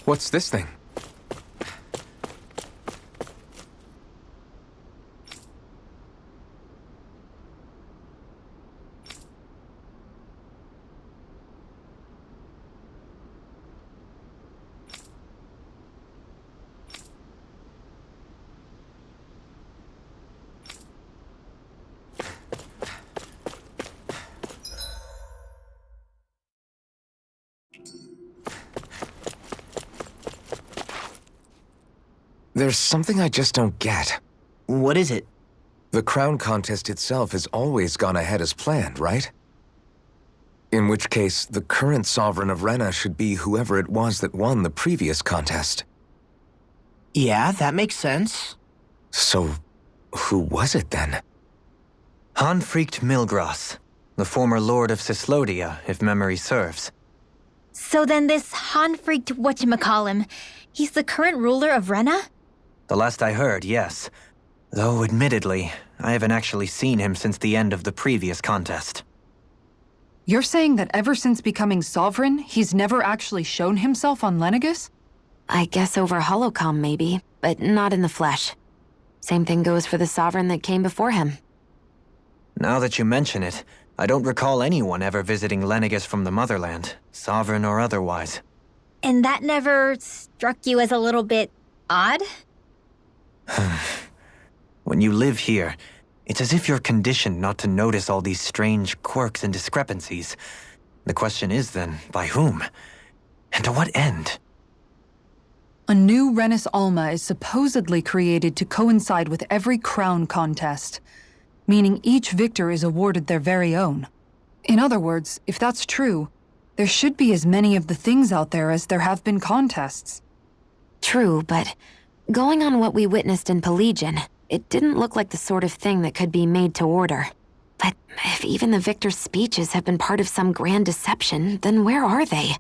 What's this thing? There's something I just don't get. What is it? The crown contest itself has always gone ahead as planned, right? In which case, the current Sovereign of Rena should be whoever it was that won the previous contest. Yeah, that makes sense. So, who was it then? Hanfrikt Milgras, the former Lord of Cyslodia, if memory serves. So then this Hanfrikt whatchamacallem, he's the current ruler of Rena? The last I heard, yes. Though, admittedly, I haven't actually seen him since the end of the previous contest. You're saying that ever since becoming Sovereign, he's never actually shown himself on Lenegis? I guess over holocom maybe, but not in the flesh. Same thing goes for the Sovereign that came before him. Now that you mention it, I don't recall anyone ever visiting Lenegis from the motherland, Sovereign or otherwise. And that never struck you as a little bit odd? When you live here, it's as if you're conditioned not to notice all these strange quirks and discrepancies. The question is then, by whom? And to what end? A new Renis Alma is supposedly created to coincide with every crown contest, meaning each victor is awarded their very own. In other words, if that's true, there should be as many of the things out there as there have been contests. True, but going on what we witnessed in Pelagian, it didn't look like the sort of thing that could be made to order. But if even the victor's speeches have been part of some grand deception, then where are they?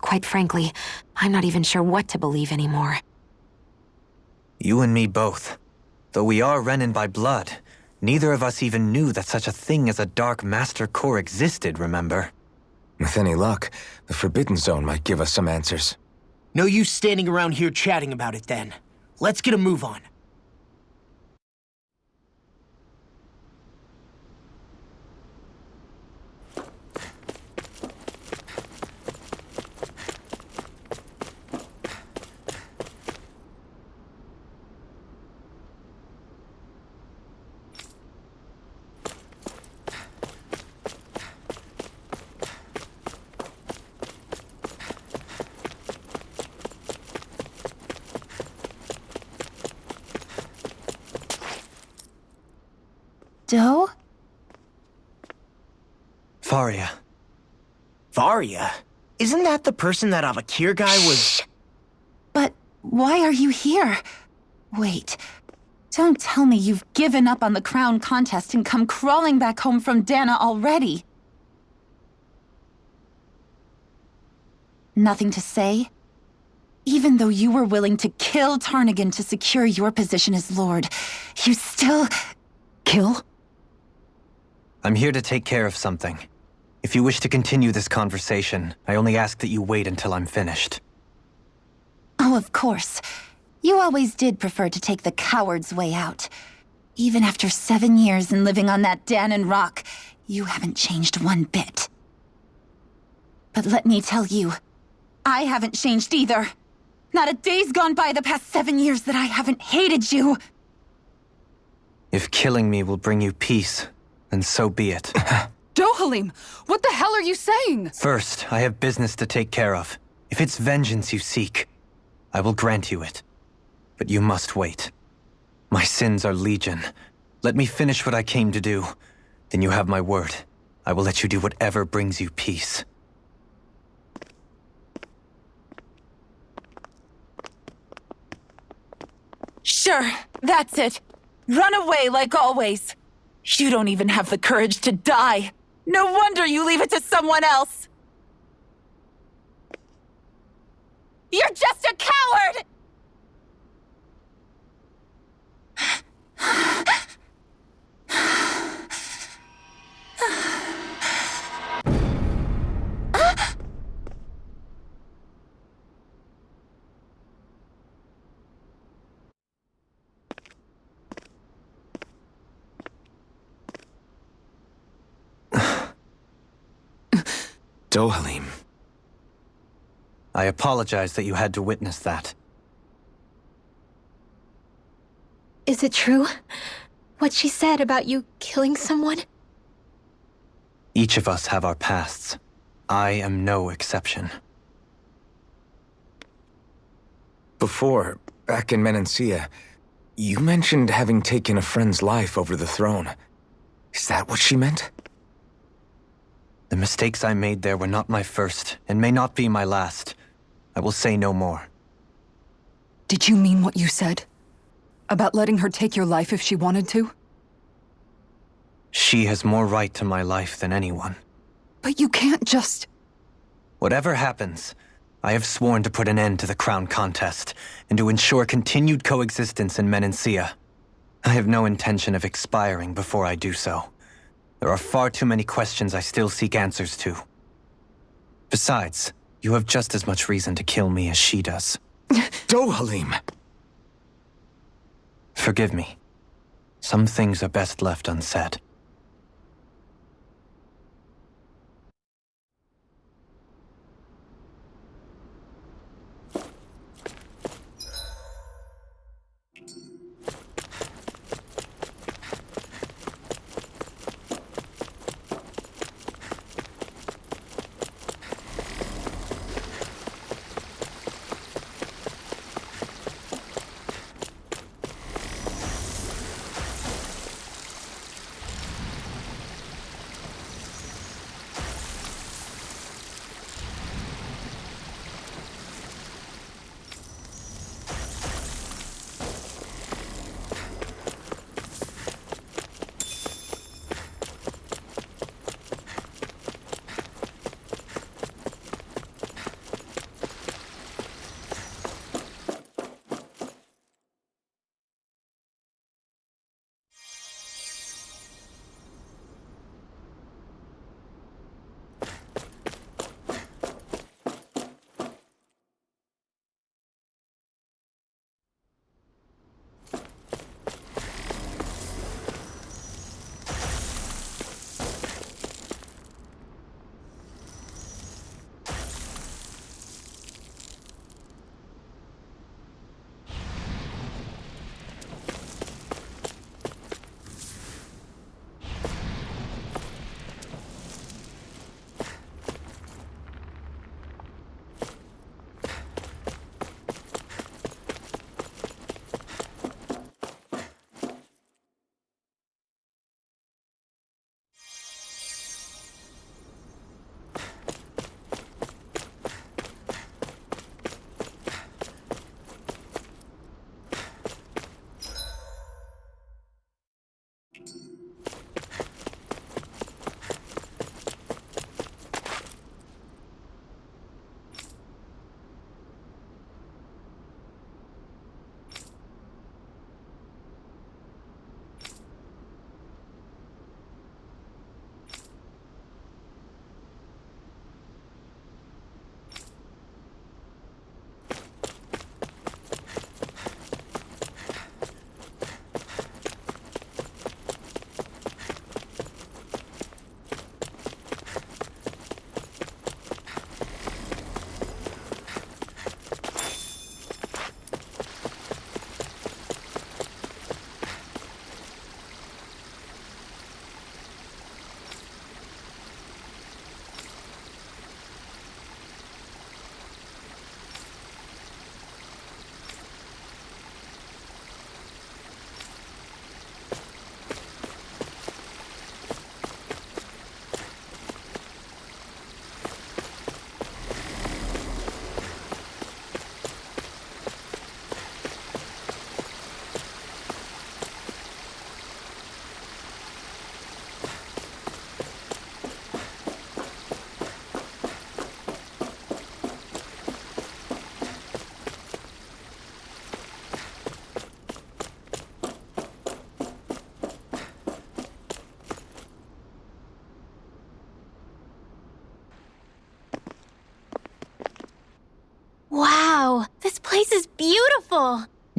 Quite frankly, I'm not even sure what to believe anymore. You and me both. Though we are Renan by blood, neither of us even knew that such a thing as a Dark Master Core existed, remember? With any luck, the Forbidden Zone might give us some answers. No use standing around here chatting about it then. Let's get a move on. Doe? Faria. Varia? Isn't that the person that Avakir guy was— But why are you here? Wait, don't tell me you've given up on the crown contest and come crawling back home from Dana already. Nothing to say? Even though you were willing to kill Tarnigan to secure your position as Lord, you still— Kill? I'm here to take care of something. If you wish to continue this conversation, I only ask that you wait until I'm finished. Oh, of course. You always did prefer to take the coward's way out. Even after 7 years and living on that Danon rock, you haven't changed one bit. But let me tell you, I haven't changed either. Not a day's gone by the past 7 years that I haven't hated you. If killing me will bring you peace, then so be it. Dohalim, what the hell are you saying? First, I have business to take care of. If it's vengeance you seek, I will grant you it. But you must wait. My sins are legion. Let me finish what I came to do. Then you have my word. I will let you do whatever brings you peace. Sure, that's it. Run away like always. You don't even have the courage to die. No wonder you leave it to someone else! You're just a coward! Dohalim. I apologize that you had to witness that. Is it true? What she said about you killing someone? Each of us have our pasts. I am no exception. Before, back in Menancia, you mentioned having taken a friend's life over the throne. Is that what she meant? The mistakes I made there were not my first, and may not be my last. I will say no more. Did you mean what you said? About letting her take your life if she wanted to? She has more right to my life than anyone. But you can't just... Whatever happens, I have sworn to put an end to the crown contest, and to ensure continued coexistence in Menancia. I have no intention of expiring before I do so. There are far too many questions I still seek answers to. Besides, you have just as much reason to kill me as she does. Dohalim! Forgive me. Some things are best left unsaid.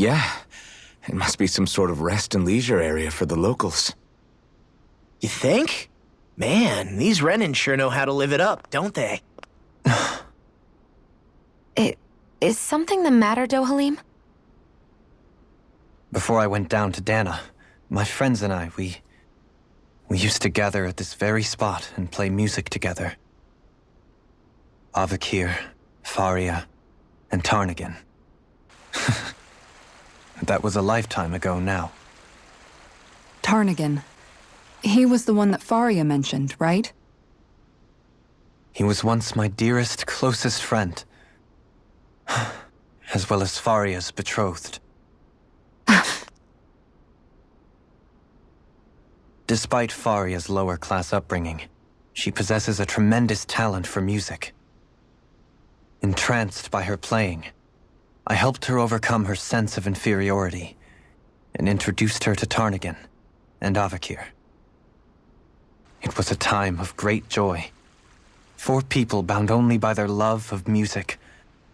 Yeah, it must be some sort of rest and leisure area for the locals. You think? Man, these Renan sure know how to live it up, don't they? Is something the matter, Dohalim? Before I went down to Dana, my friends and I, we used to gather at this very spot and play music together. Avakir, Faria, and Tarnagan. That was a lifetime ago now. Tarnagan. He was the one that Faria mentioned, right? He was once my dearest, closest friend. As well as Faria's betrothed. Despite Faria's lower-class upbringing, she possesses a tremendous talent for music. Entranced by her playing, I helped her overcome her sense of inferiority and introduced her to Tarnagan and Avakir. It was a time of great joy. 4 people bound only by their love of music,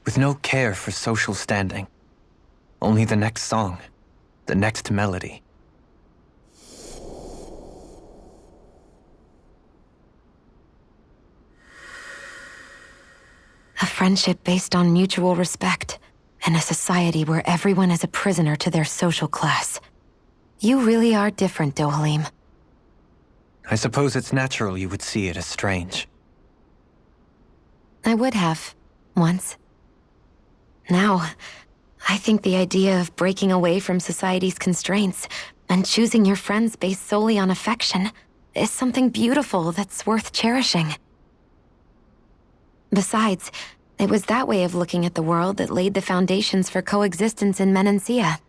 with no care for social standing. Only the next song, the next melody. A friendship based on mutual respect, and a society where everyone is a prisoner to their social class. You really are different, Dohalim. I suppose it's natural you would see it as strange. I would have, once. Now, I think the idea of breaking away from society's constraints and choosing your friends based solely on affection is something beautiful that's worth cherishing. Besides, it was that way of looking at the world that laid the foundations for coexistence in Menancia.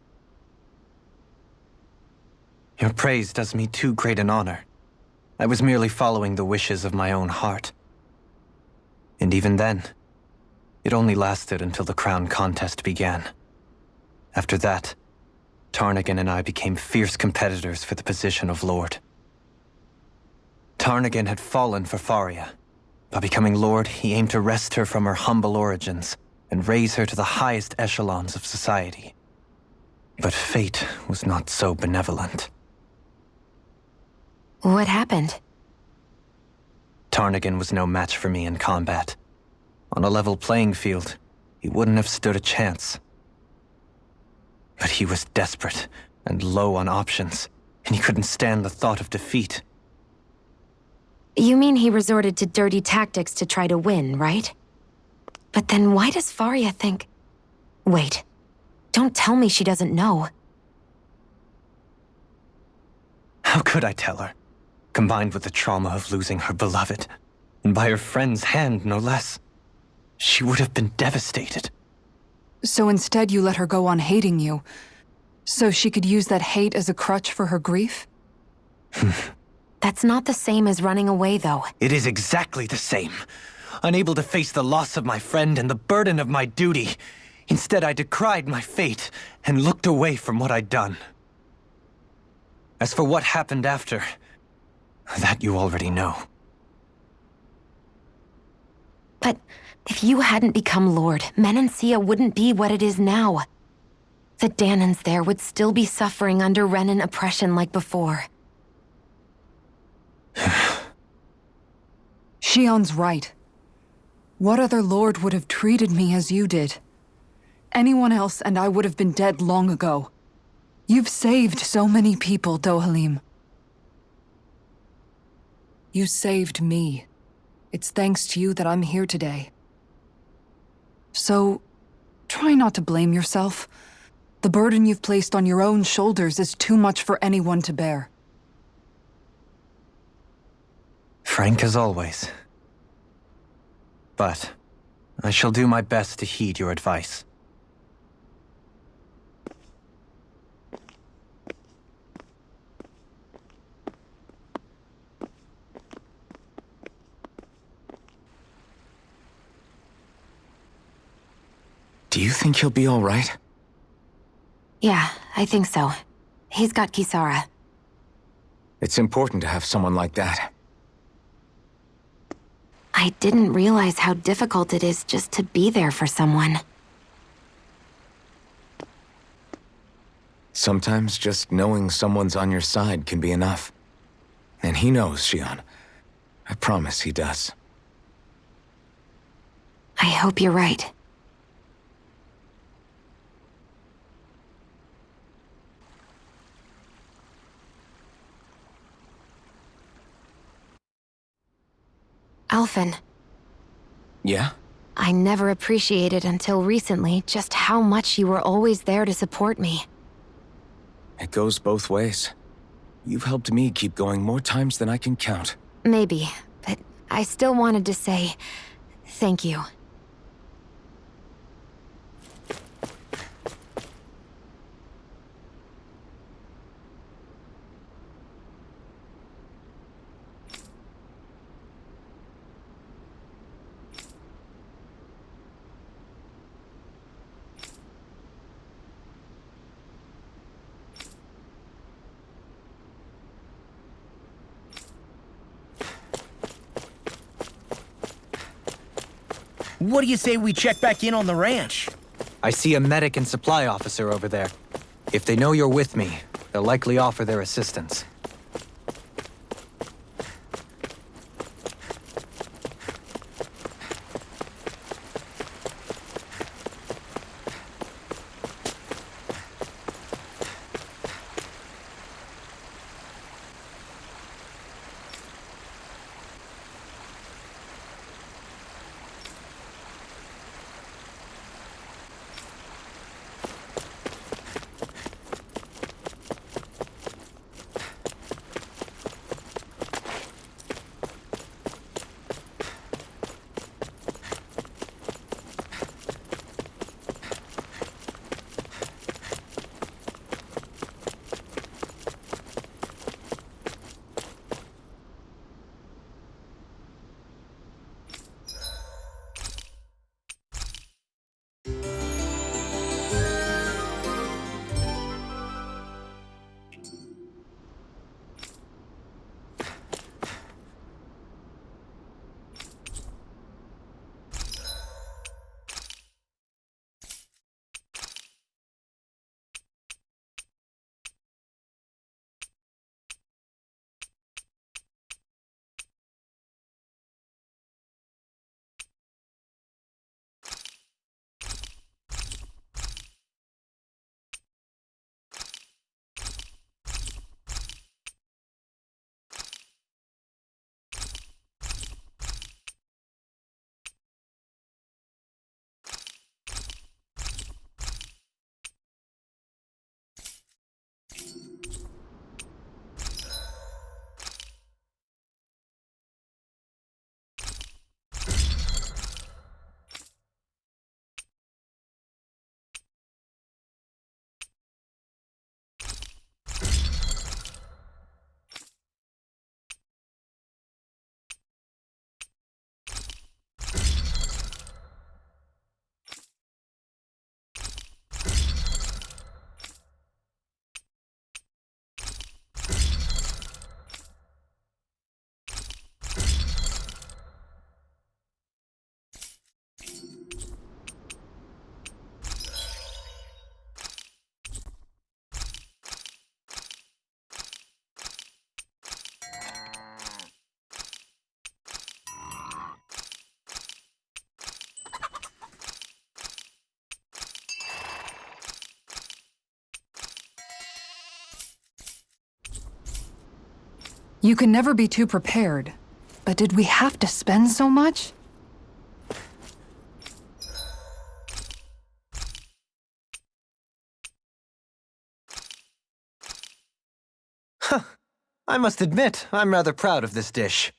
Your praise does me too great an honor. I was merely following the wishes of my own heart. And even then, it only lasted until the crown contest began. After that, Tarnagan and I became fierce competitors for the position of Lord. Tarnagan had fallen for Faria. By becoming Lord, he aimed to wrest her from her humble origins and raise her to the highest echelons of society. But fate was not so benevolent. What happened? Tarnagan was no match for me in combat. On a level playing field, he wouldn't have stood a chance. But he was desperate and low on options, and he couldn't stand the thought of defeat. You mean he resorted to dirty tactics to try to win, right? But then why does Faria think... Wait, don't tell me she doesn't know. How could I tell her? Combined with the trauma of losing her beloved, and by her friend's hand, no less. She would have been devastated. So instead you let her go on hating you, so she could use that hate as a crutch for her grief? That's not the same as running away, though. It is exactly the same. Unable to face the loss of my friend and the burden of my duty, instead I decried my fate and looked away from what I'd done. As for what happened after, that you already know. But if you hadn't become Lord, Menancia wouldn't be what it is now. The Danans there would still be suffering under Renan oppression like before. Shion's right. What other lord would have treated me as you did? Anyone else and I would have been dead long ago. You've saved so many people, Dohalim. You saved me. It's thanks to you that I'm here today. So, try not to blame yourself. The burden you've placed on your own shoulders is too much for anyone to bear. Frank as always. But I shall do my best to heed your advice. Do you think he'll be all right? Yeah, I think so. He's got Kisara. It's important to have someone like that. I didn't realize how difficult it is just to be there for someone. Sometimes just knowing someone's on your side can be enough. And he knows, Xion. I promise he does. I hope you're right. Alphen, Yeah? I never appreciated until recently just how much you were always there to support me. It goes both ways. You've helped me keep going more times than I can count. Maybe, but I still wanted to say thank you. What do you say we check back in on the ranch? I see a medic and supply officer over there. If they know you're with me, they'll likely offer their assistance. You can never be too prepared. But did we have to spend so much? I must admit, I'm rather proud of this dish.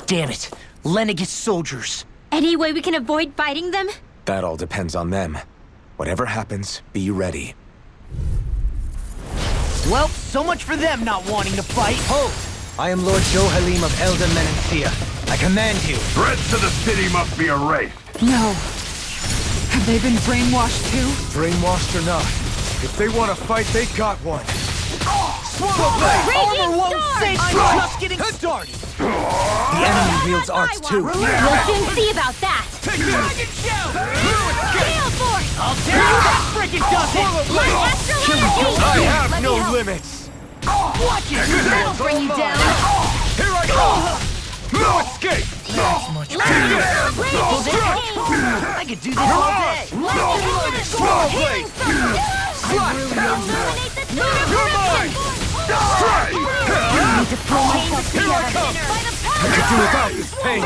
Damn it. Lenegis soldiers. Any way we can avoid fighting them? That all depends on them. Whatever happens, be ready. Well, so much for them not wanting to fight. Hold! I am Lord Johalim of Elda Menancia. I command you. Threats to the city must be erased. No. Have they been brainwashed too? Brainwashed or not, if they want to fight, they got one. Swallow blade! Armor won't save I'm you! just getting started! The enemy wields arts too. We'll soon see about that. Take this! Gale Force! I'll tear you that freaking dust! My Astrolabe! I have Let no me help. limits! Watch it! That'll bring you down! Here I go! No escape! That's much Let's better. pull this game! I could do this all day. Swallow blade! Slash! Eliminate the You're mine! Strike! Here I come! I could do without this pain!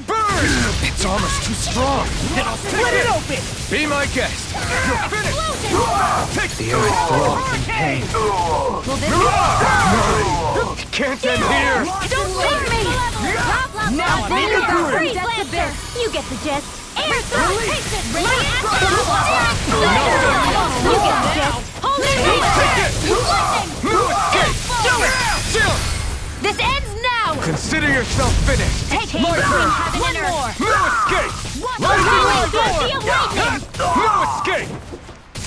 Burn! Its armor's too strong! Then I'll split it open! Be my guest! You're finished! Take The earth throbs in pain. It can't end here! Don't leave me! Now I'm in the groove. Freeze Lancer! You get the gist! Air thrust! My Astrolabe! You get the gist! Hold it! Take it! No escape! Do it! Chill! This ends now! Consider yourself finished! Take My turn! One more! No escape! Rising Lightning! No escape!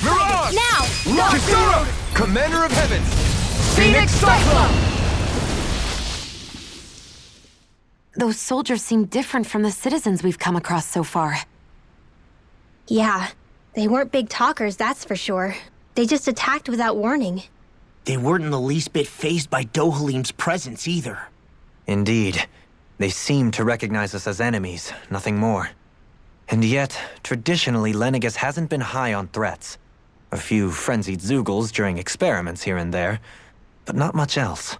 Mirage! Now! Kisara! Commander of Heavens! Phoenix Cyclone! Those soldiers seem different from the citizens we've come across so far. Yeah, they weren't big talkers, that's for sure. They just attacked without warning. They weren't in the least bit fazed by Dohalim's presence either. Indeed. They seem to recognize us as enemies, nothing more. And yet, traditionally, Lenegis hasn't been high on threats. A few frenzied Zeugles during experiments here and there, but not much else.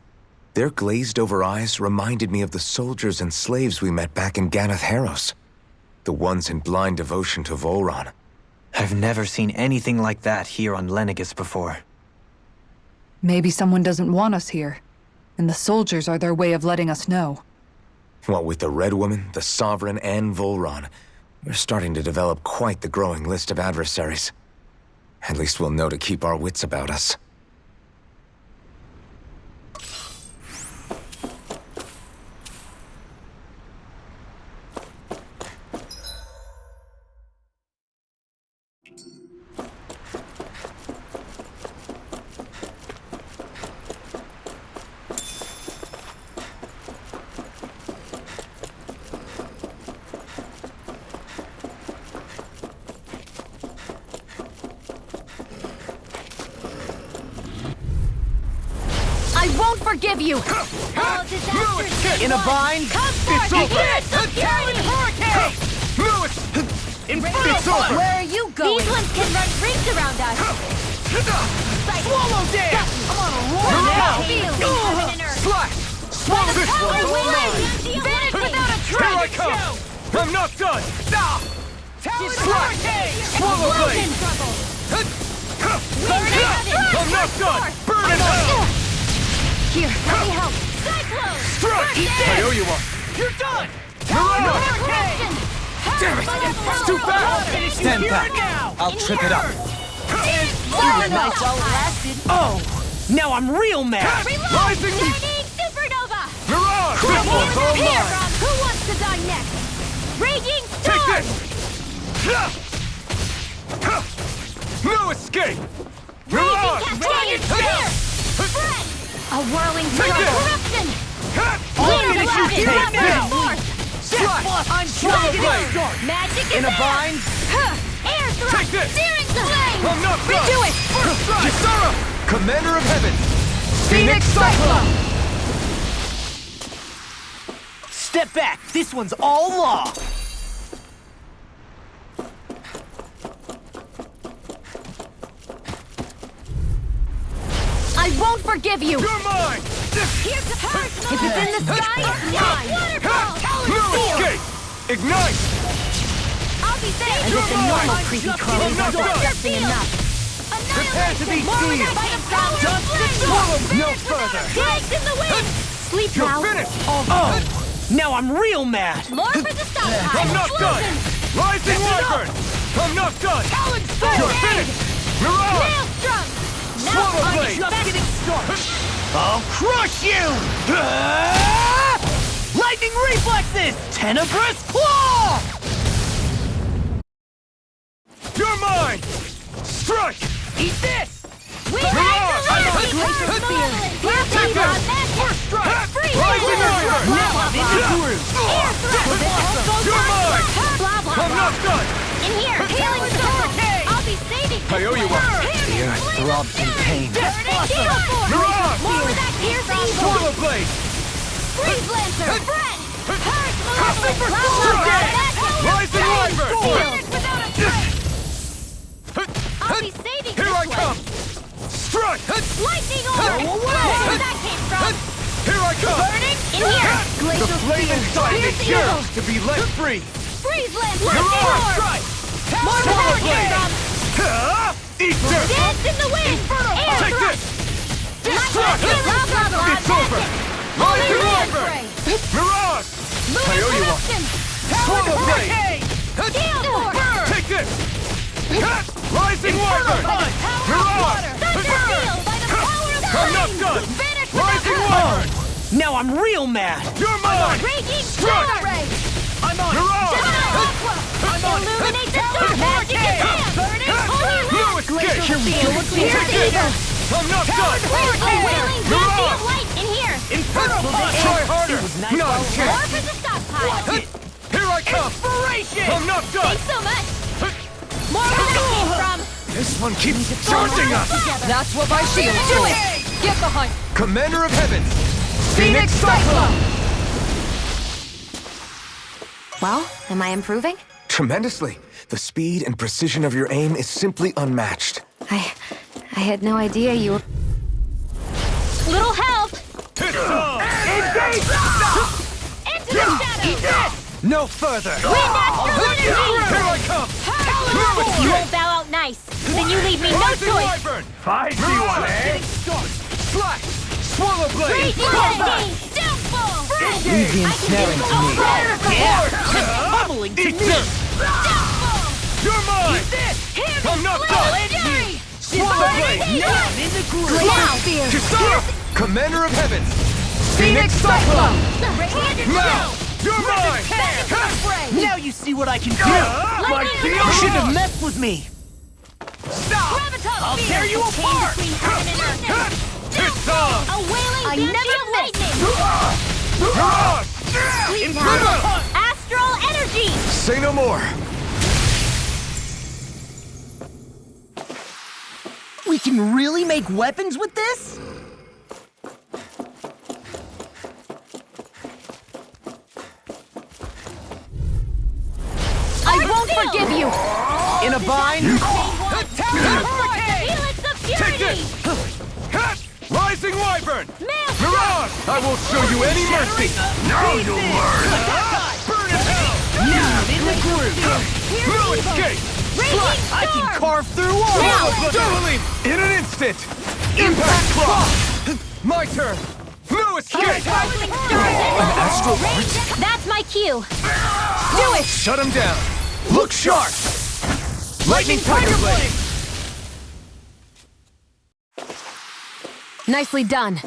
Their glazed-over eyes reminded me of the soldiers and slaves we met back in Ganath Haros. The ones in blind devotion to Volron. I've never seen anything like that here on Lenegis before. Maybe someone doesn't want us here, and the soldiers are their way of letting us know. What with the Red Woman, the Sovereign, and Volron, we're starting to develop quite the growing list of adversaries. At least we'll know to keep our wits about us. I won't forgive you! All disasters In a bind? It's over! Talon Hurricane! Lewis! It's over! Where are you going? These ones can run rings around us! Swallow dance! I'm on a roll now! Slash! Swallow this one! Finish without a Here I come! I'm not done! Talon Slash! Hurricane! Swallow blade! I'm not done! Burn in hell! Here, let me help. Cyclone! Strike! I owe you one! You're done! Mirage! Damn it! It's too fast! Stand back. I'll trip it up. Nice while it lasted. Oh! Now I'm real mad! Rising! Shining Supernova! Mirage! This one's all Here, mine! who wants to die next? Raging Take Storm! this! No escape! Mirage! Here! Fred! A whirling Take storm this! eruption! All Leader you Blast! take Rapid now! Force! Slash! I'm Swallow blade! Magic is In a out! bind? Air thrust! Take this! Searing flame! I'm not done! Do it! Kisara! Commander of Heavens! Phoenix Cyclone! Step back! This one's all law! I won't forgive you! You're mine! Here's the first If it's in the sky, it's mine! Waterfall! No escape! Ignite! I'll be there! And it's a normal creepy crawly not done! disgusting enough! Prepare to be seen! By the power Don't of flame! swallow no Finish without further. a trace in the wind! Sleep You're now! finished! Oh! Now I'm real mad! More for the stop I'm not done! Rising Wyvern! I'm not done! You're finished! Mirage! Maelstrom! Swallow blade! Just getting started! I'll crush you! Lightning reflexes! Tenebrous claw! You're mine! Strike! Eat this! We Mirage! have to First First strike! Free Rising Iron! Now I'm in the groove! Air thrust! You're mine! Blah, blah, I'm blah. not done! In here, healing circle! I'll be saving I owe you one. The earth throbs in pain. Steel Force! Mirage! More with that piercing Solar Blade! Freeze Lancer! Friend! Hurt! Super Strike! Rising Wyvern! Finish without a threat! I'll be saving Here this I one. come! Strike! Lightning Orb! Go away! That's where that came from! Here I come! Burning! In here! The Glacial flame Spear! inside me Piercing yearns Eagle! to be let free! Freeze Lancer! Mirage Lightning Orb! Strike! More Solar where that Blade! came from! Eat this! Dance in the wind! Air Take thrust! this! Lightning Destruct! blah blah blah! It's over! Rising Holy Wyvern! Spray! Mirage! I owe you one! Solar Blade! Steel Force! Take this! Rising Wyvern! Mirage! Thunder Seal by the power of I'm not flame! done! Vanish with Rising the Wyvern! Now I'm real mad! You're mine! Raging Strike! Star Ray! I'm on Mirage! Aqua! Illuminate the dark! Magic Advance! Holy No Land! escape! Glacial Field! Piercing Eagle! I'm not done! A wailing Daisy of Light in here! Inferno Punch! Try harder! nice Not a while chance! More for the stockpile! Here I come! Inspiration! I'm not done! Thanks so much! More where that came from! This one keeps charging us! That's what my shield do it! Get behind! Commander of Heavens! Phoenix Cyclone! Well, am I improving? Tremendously. The speed and precision of your aim is simply unmatched. I had no idea you were... Little help! It's on! Into the shadows! No further! Wind Astral Energy! Here I come! You won't bow out nice! Then you leave me no Rising choice! Wyvern! I see one, eh? Slash! Swallow Blade! Raging Lightning! Downfall! Leave the ensnaring to me. Bubbling to Eat me! this! Downfall! You're mine! I'm not done! Fury! Swallow Blade! Now I'm in the groove! Now! Kisara! Commander of Heavens! Phoenix Cyclone! Radiant Now! You're mine! Now you see what I can do! My Lightning deal! You shouldn't have messed with me! Graviton I'll Sphere! tear you apart! Between heaven and earth! It's on! A wailing I Banshee never of lightning! Mirage! Inferno! Astral Energy! Say no more. We can really make weapons with this? I won't forgive you! In a bind? Helix of Take Purity! this! Rising Wyvern! Maelstrom! Mirage! I won't show you any mercy! Now you'll learn! Burn in hell! Now I'm in the groove! No escape! Raging I can Storm! carve through walls! Now! Double leap! In an instant! Impact Claw! My turn! No escape! Sparkling Storm! Astral That's my cue! Do it! Shut him down! Look sharp! Lightning Tiger Blade! Nicely done.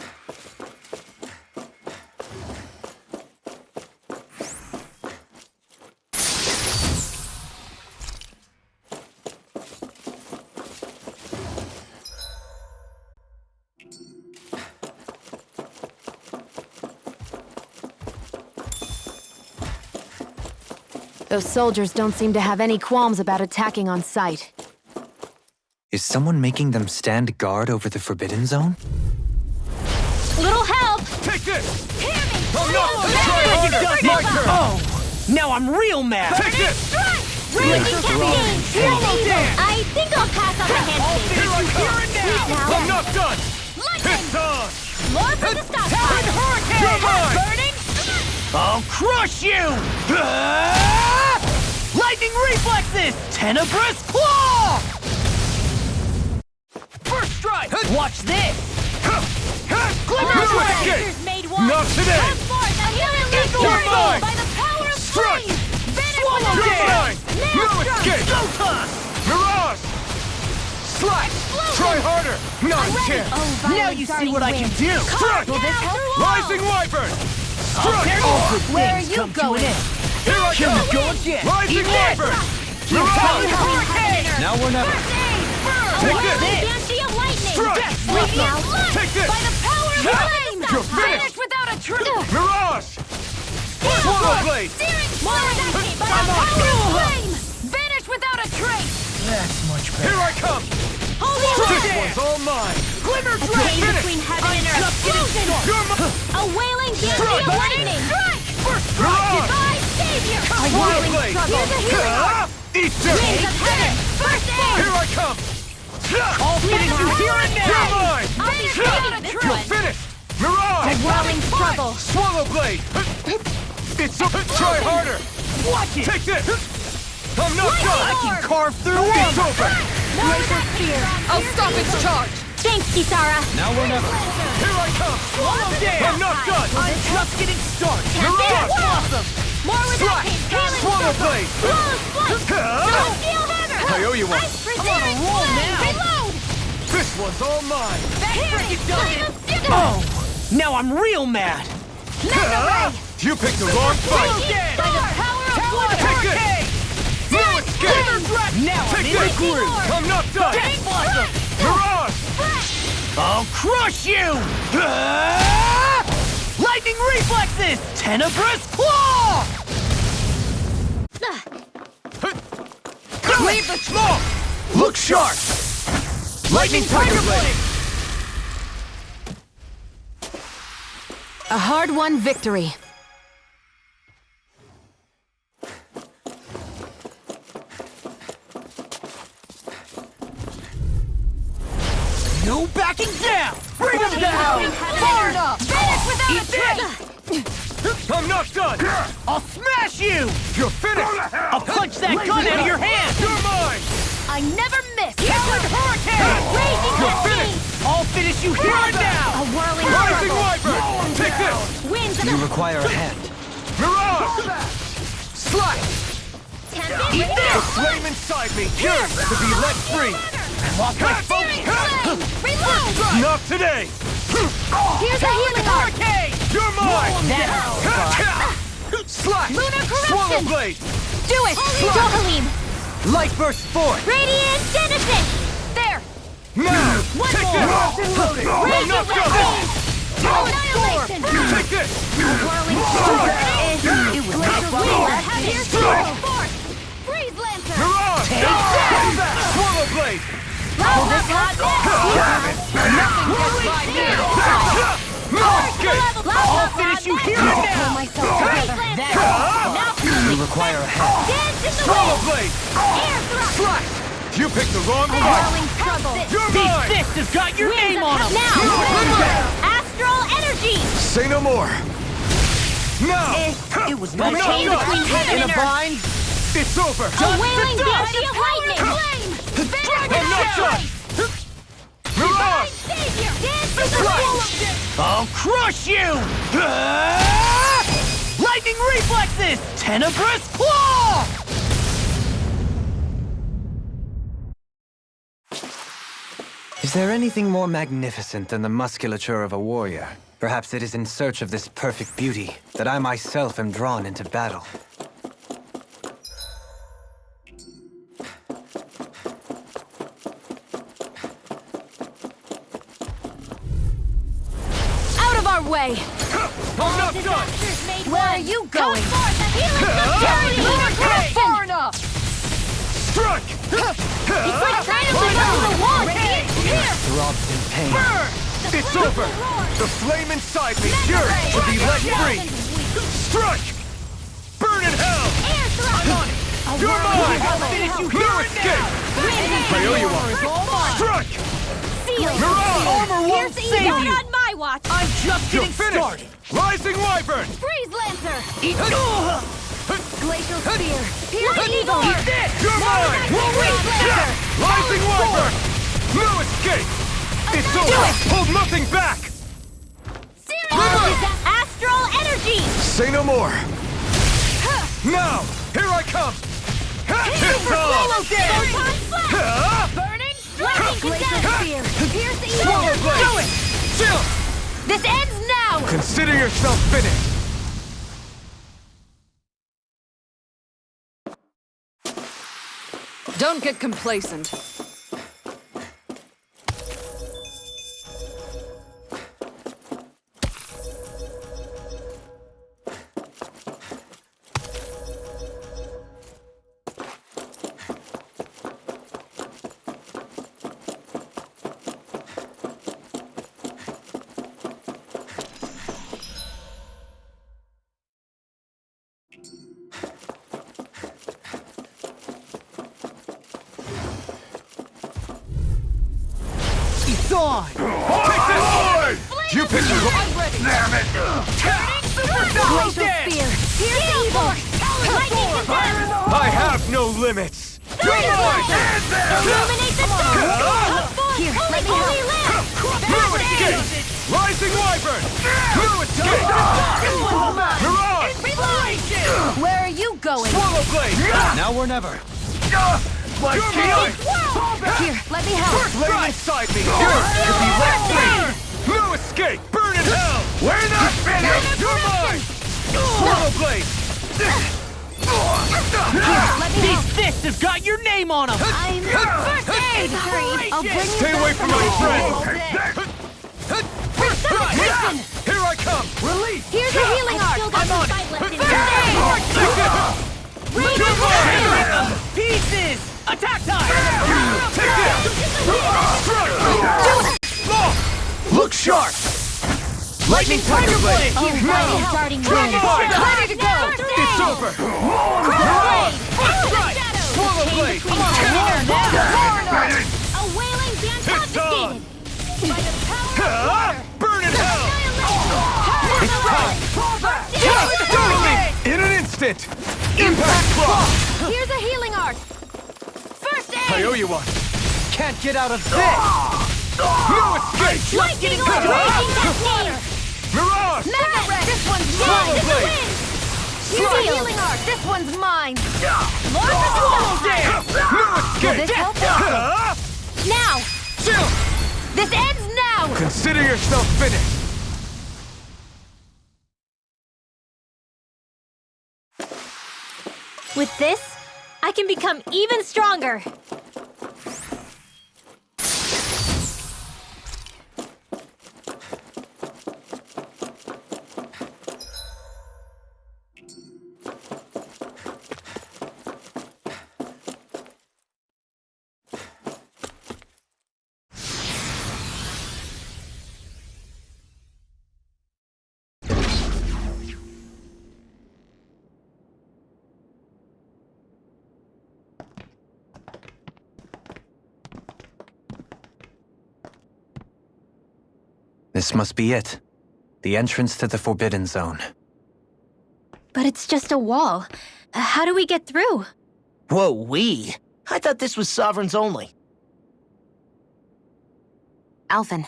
Those soldiers don't seem to have any qualms about attacking on sight. Is someone making them stand guard over the Forbidden Zone? Little help! Take this! Hear me! I'm not! Try harder! My turn! Oh! Now I'm real mad! Take this! Strike! Raging Cascade! Piercing Eagle! I think I'll pass on the handshake! Here I come! Sweet now! I'm not done! Lightning! It's on! More for the stockpile! You're mine! Burning! I'll crush you! Lightning reflexes! Tenebrous claw! First strike! Watch this! No escape! Lasers made one! Not today! Come forth! A healing You're Lightning mine! by the power of Strike! flame! Vanish Swallow with You're a mine! No Maelstrom! escape! Go toss! Mirage! Slash! Try harder! Not a chance! Oh, Now you see what I can do! Strike! Will this help? Rising Wyvern! Where are you going? Here I come! Go again. Rising Wyvern! Now we're never. Take this! Banshee of lightning! Strike! Radiant light! Take this! By the power of flame! You're finished! Vanish without a trace! Mirage! Swallow Blade! Searing Moradaki! By the power of flame! Vanish without a trace! That's much better. Here I come! Holy This Light! one's all mine! Glimmer You're flame finished! between heaven and earth! Fusion! You're mine! A wailing banshee of lightning! Strike! Mirage! My savior! A Swallow whirling Blade! struggle! Here's a healing arc! Easter! Wings of heaven! First aid! Here I come! All finish you here and You're now. mine! Vanish without a You're trace! finished! Mirage! Whirling struggle! Swallow Blade! It's up! Try harder! Watch it. Take this! I'm not Lightning done! orb! Carve through It's it. over! Glacial spear! I'll stop its charge! Thanks, Kisara! Now we're never. Here I come! Swallow down. I'm not done! I'm just getting started. Mirage! Awesome. More with that Strike! case! Healing Swallow circle! Blade! Flawless flight! Steel hammer! I owe you one. Ice I'm on a roll now. Reload! This one's all mine! Here! Flame of steel! Oh, now I'm real mad. You picked the wrong fight! By the power of water! Take this! No escape! Now I'm Take in the this! groove. I'm not done! Death Blossom. Mirage! I'll crush you. Lightning reflexes. Tenebrous claw. Leave the smoke! Look sharp! Lightning Tiger Blade! A hard-won victory. No backing down. Bring him down. Far enough! Vanish without Eat a trace! I'm not done! I'll smash you. You're finished! I'll punch that gun out of your hand. You're mine! I never miss! Coward Hurricane. Raging You're Destiny! finished! I'll finish you here and A now. whirling Rising struggle! Wyvern! Take this! Winds of You require a hand. Mirage! Slash! tempest! The flame inside me yearns to be let free! Lost my Searing focus. flame! Reload! Not today! Here's a healing arc! Hurricane. You're mine! That's Slash! Lunar Swallow corruption! Blade! Do it! Dohalim! Light burst forth. Radiant Genesis! There! Now! One Take more! this! I'm Razor not done! Blade! Annihilation! Take this! Whirling Strike! Glacial wind! Heavy Strike! force! Freeze Lancer! Mirage! Swallow Blade! Plasma Blast! No escape! I'll finish you here and now. Freeze Lancer! Now You require a hand. dance in the Swallow wind! Blade! Air thrust! Slash! You picked the wrong fight! Whirling struggle! You're These mine! fists has got your name on them. Now! Astral Energy! Say no more! Now! It was I'm no not chain done! between heaven in a and earth. bind. It's over! A wailing banshee of lightning! Flame! I'm not done! Mirage! Savior! Dance in the wind! I'll crush you. Lightning reflexes. Tenebrous claw. Is there anything more magnificent than the musculature of a warrior? Perhaps it is in search of this perfect beauty that I myself am drawn into battle. Out of our way! I'm not done! Where are you going? Come forth and heal us! Lunar corruption! Far enough! Strike! It's like trying to live up to the wall! Here! Throbs in pain. Burn! It's over! The flame inside me yearns to be let free! Strike! Burn in hell! Air thrust! You're mine! I'll finish you here No and escape! now. I owe you one! Strike! Seal! Mirage! Armor won't Here's save Not you. on my watch! I'm just You're getting finished! started. Rising Wyvern! Freeze Lancer! Ugh. Glacial Spear! Pierce Eat Eagle! this. You're mine! Freeze Lancer! Rising Wyvern! No escape! It's over! Hold nothing back! Astral Energy! Say no more! Now! Here I come! It's Swallow on! Photon Flash! Burning Lightning Glacial Spear! Pierce Swallow Eagle! Blade! Chill! This ends now! Consider yourself finished! Don't get complacent. It's on! You picked it! I'm ready. Damn it! Glacial spear. Here's the evil. Lightning condemn. I have no limits! Illuminate the storm. Here, Let me help. Blue escape! Rising Wyvern! Blue escape! Mirage! Where are you going? Swallow Blade! Now or never. My shield! Here, let me help. Lay inside me! Yours to be left free! Blue escape! Burn in hell! We're not finished! You're mine! Swallow Blade! Let me help. fists have got your name on them! I'm first aid. Hurry. I'll bring you Stay away from my friend! Listen. Here I come! Release! Here's a healing art. Still got I'm some on fight left in me. Pieces! Attack time! Look sharp! Lightning Tiger Blade! Starting Ready to go. It's over! Swallow Blade! A wailing dance confiscated. By the power of water. Burn in hell! It's time! Totally! In an instant! Impact Claw! Here's a healing art. First I aid. owe you one! Can't get out of this! No escape! Lightning art. Raging cascade. Mirage! Mega Red. This one's Swallow mine. Blade! Here's a healing art. This one's mine. Lord of the Swallow Swallow Dance! No escape! this help? Now. Chill! This ends now. Consider yourself finished! With this, I can become even stronger. This must be it. The entrance to the Forbidden Zone. But it's just a wall. How do we get through? Whoa, we? I thought this was Sovereigns only. Alphen,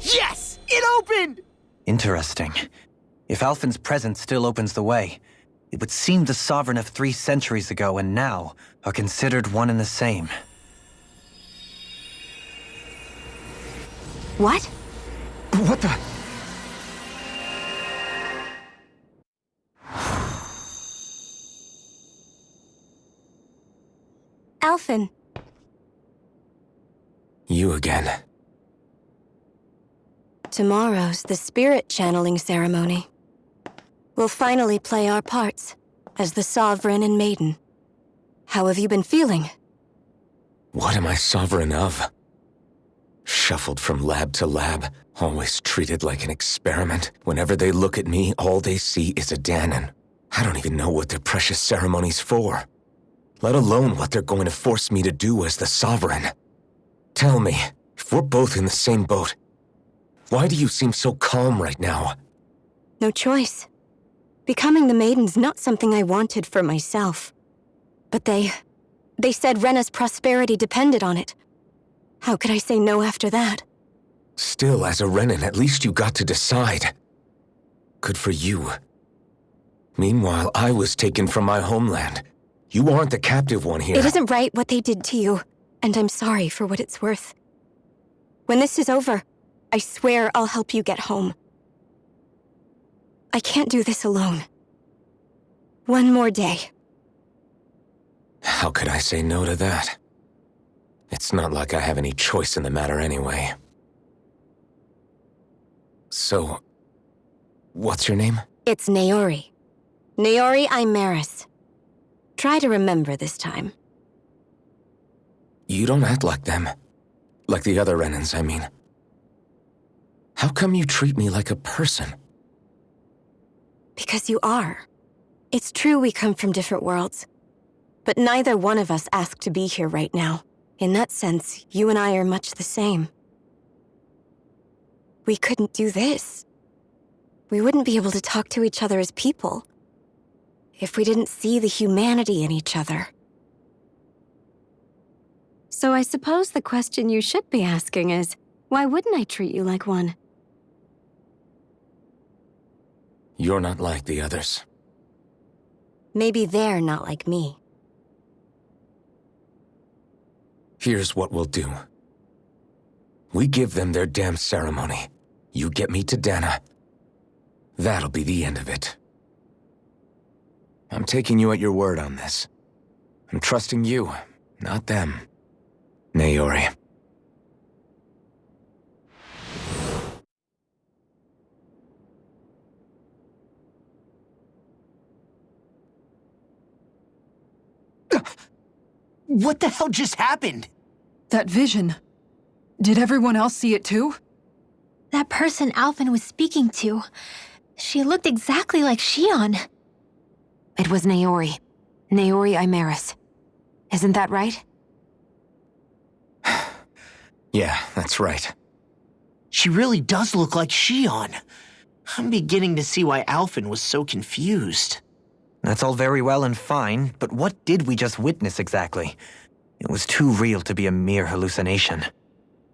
Yes! It opened! Interesting. If Alphen's presence still opens the way, it would seem the Sovereign of 3 centuries ago and now are considered one and the same. what? What the? Alphen, You again. tomorrow's the spirit channeling ceremony. We'll finally play our parts as the Sovereign and Maiden. How have you been feeling? What am I sovereign of? Shuffled from lab to lab, always treated like an experiment. Whenever they look at me, all they see is a Dahnan. I don't even know what their precious ceremony's for. Let alone what they're going to force me to do as the Sovereign. Tell me, if we're both in the same boat, why do you seem so calm right now? No choice. Becoming the Maiden's not something I wanted for myself. But they said Rena's prosperity depended on it. How could I say no after that? Still, as a Renan, at least you got to decide. Good for you. Meanwhile, I was taken from my homeland. You aren't the captive one here. It isn't right what they did to you, and I'm sorry for what it's worth. When this is over, I swear I'll help you get home. I can't do this alone. One more day. How could I say no to that? It's not like I have any choice in the matter anyway. So, what's your name? It's Naori. Naori Imaris. Try to remember this time. You don't act like them. Like the other Renans, I mean. How come you treat me like a person? Because you are. It's true we come from different worlds. But neither one of us asked to be here right now. In that sense, you and I are much the same. We couldn't do this. We wouldn't be able to talk to each other as people if we didn't see the humanity in each other. So I suppose the question you should be asking is, why wouldn't I treat you like one? You're not like the others. Maybe they're not like me. Here's what we'll do. We give them their damn ceremony. You get me to Dana. That'll be the end of it. I'm taking you at your word on this. I'm trusting you, not them. Naori. What the hell just happened? That vision. Did everyone else see it too? That person Alphen was speaking to, she looked exactly like Shion. It was Naori. Naori Imaris. Isn't that right? Yeah, that's right. She really does look like Shion. I'm beginning to see why Alphen was so confused. That's all very well and fine, but what did we just witness exactly? It was too real to be a mere hallucination.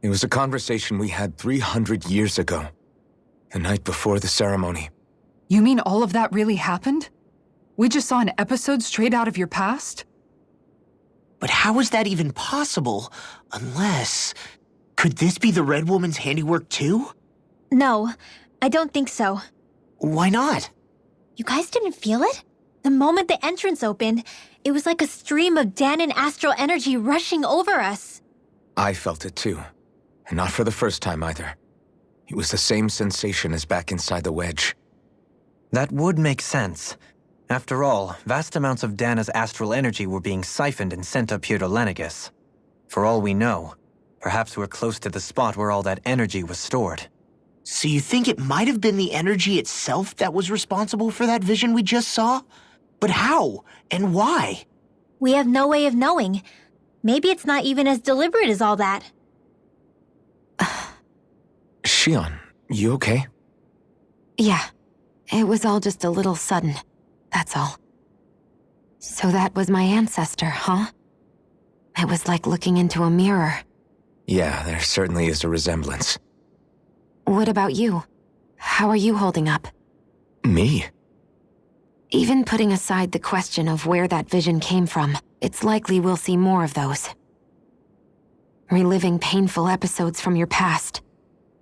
It was a conversation we had 300 years ago. The night before the ceremony. You mean all of that really happened? We just saw an episode straight out of your past? But how is that even possible? Unless... Could this be the Red Woman's handiwork too? No, I don't think so. Why not? You guys didn't feel it? The moment the entrance opened, it was like a stream of Danon astral energy rushing over us. I felt it too. And not for the first time either. It was the same sensation as back inside the wedge. That would make sense. After all, vast amounts of Dana's astral energy were being siphoned and sent up here to Lenegus. For all we know, perhaps we're close to the spot where all that energy was stored. So you think it might have been the energy itself that was responsible for that vision we just saw? But how? And why? We have no way of knowing. Maybe it's not even as deliberate as all that. Shion, you okay? Yeah. It was all just a little sudden. That's all. So that was my ancestor, huh? It was like looking into a mirror. Yeah, there certainly is a resemblance. What about you? How are you holding up? Me? Even putting aside the question of where that vision came from, it's likely we'll see more of those. Reliving painful episodes from your past.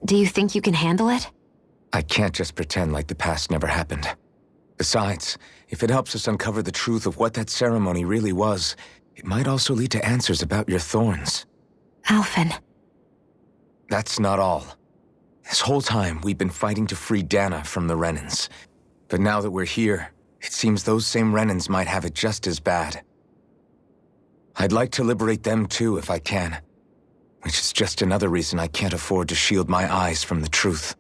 Do you think you can handle it? I can't just pretend like the past never happened. Besides, if it helps us uncover the truth of what that ceremony really was, it might also lead to answers about your thorns. Alphen. That's not all. This whole time, we've been fighting to free Dana from the Renans. But now that we're here, it seems those same Renans might have it just as bad. I'd like to liberate them too if I can. Which is just another reason I can't afford to shield my eyes from the truth.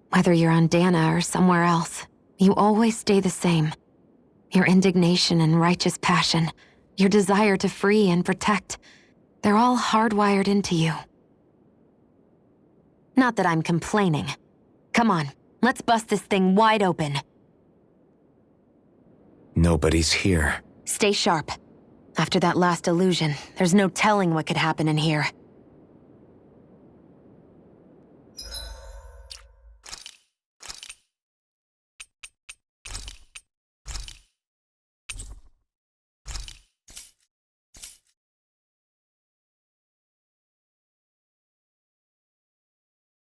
Whether you're on Dana or somewhere else, you always stay the same. Your indignation and righteous passion, your desire to free and protect, they're all hardwired into you. Not that I'm complaining. Come on, let's bust this thing wide open. Nobody's here. Stay sharp. After that last illusion, there's no telling what could happen in here.